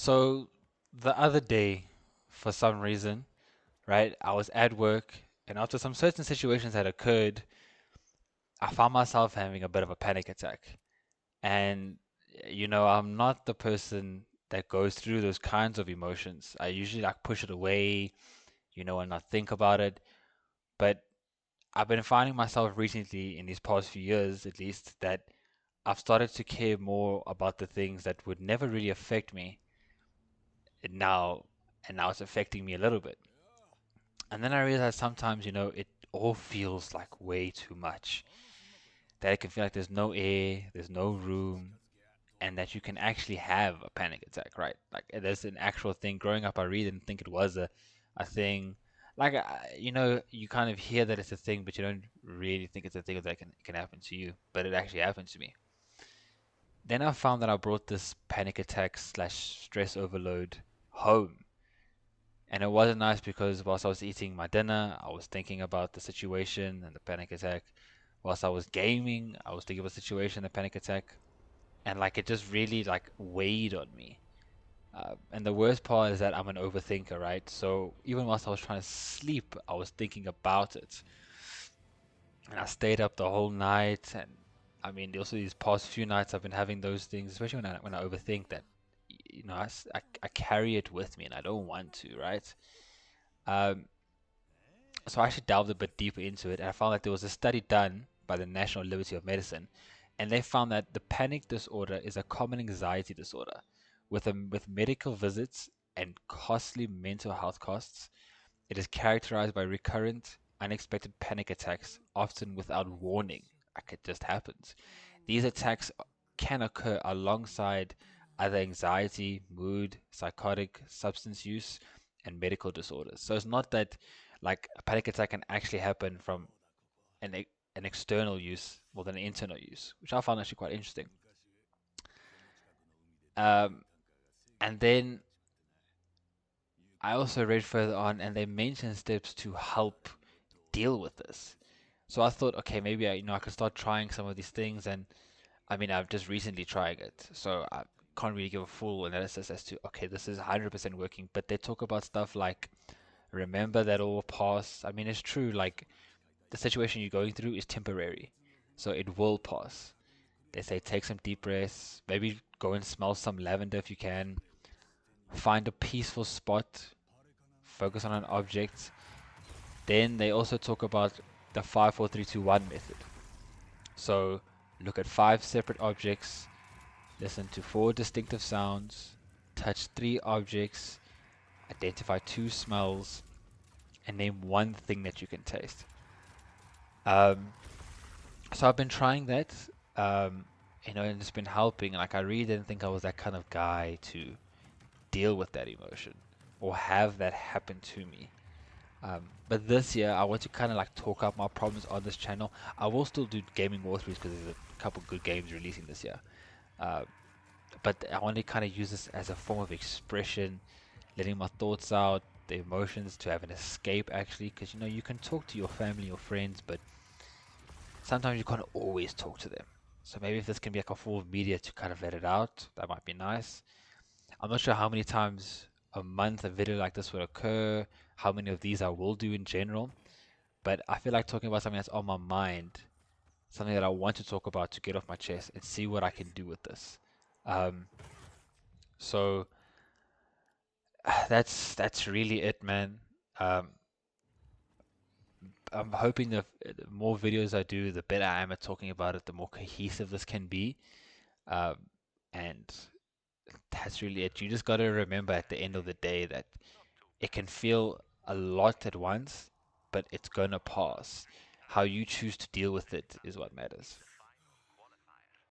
So the other day, for some reason, right, I was at work, and after some certain situations had occurred, I found myself having a bit of a panic attack. And, I'm not the person that goes through those kinds of emotions. I usually like push it away, and not think about it. But I've been finding myself recently, in these past few years at least, that I've started to care more about the things that would never really affect me now, and now it's affecting me a little bit. And then I realized sometimes, it all feels like way too much. That it can feel like there's no air, there's no room, and that you can actually have a panic attack, right? Like there's an actual thing. Growing up, I really didn't think it was a thing. Like, you kind of hear that it's a thing, but you don't really think it's a thing that can happen to you. But it actually happened to me. Then I found that I brought this panic attack slash stress overload home. And it wasn't nice because whilst I was eating my dinner, I was thinking about the situation and the panic attack. Whilst I was gaming, I was thinking about the situation, the panic attack, and like it just really like weighed on me. And the worst part is that I'm an overthinker, right? So even whilst I was trying to sleep, I was thinking about it, and I stayed up the whole night. And I mean, also these past few nights, I've been having those things, especially when I overthink that, I carry it with me, and I don't want to, right? Um, so I actually delved a bit deeper into it, and I found that there was a study done by the National Liberty of Medicine, and they found that the panic disorder is a common anxiety disorder with medical visits and costly mental health costs. It is characterized by recurrent, unexpected panic attacks, often without warning. Like it just happens. These attacks can occur alongside other anxiety, mood, psychotic, substance use, and medical disorders. So it's not that like a panic attack can actually happen from an an external use more than an internal use, which I found actually quite interesting. Um, and then I also read further on, and they mention steps to help deal with this. So I thought, okay, maybe I could start trying some of these things, and I mean, I've just recently tried it, so I can't really give a full analysis as to, okay, this is 100% working. But they talk about stuff like, remember that all will pass. I mean, it's true, like the situation you're going through is temporary, so it will pass. They say take some deep breaths, maybe go and smell some lavender if you can, find a peaceful spot, focus on an object. Then they also talk about the 5, 4, 3, 2, 1 method. So look at five separate objects, listen to four distinctive sounds, touch three objects, identify two smells, and name one thing that you can taste. Um, so I've been trying that, um, and it's been helping. Like I really didn't think I was that kind of guy to deal with that emotion or have that happen to me. But this year, I want to kind of like talk out my problems on this channel. I will still do gaming walkthroughs because there's a couple good games releasing this year. Uh, but I want to kind of use this as a form of expression, letting my thoughts out, the emotions, to have an escape actually. Because you can talk to your family or friends, but sometimes you can't always talk to them. So maybe if this can be like a form of media to kind of let it out, that might be nice. I'm not sure how many times a month a video like this would occur, how many of these I will do in general, but I feel like talking about something that's on my mind, something that I want to talk about to get off my chest and see what I can do with this. Um, so that's really it, man. Um, I'm hoping the more videos I do, the better I am at talking about it, the more cohesive this can be. Um, and that's really it. You just got to remember at the end of the day that it can feel a lot at once, but it's gonna pass. How you choose to deal with it is what matters.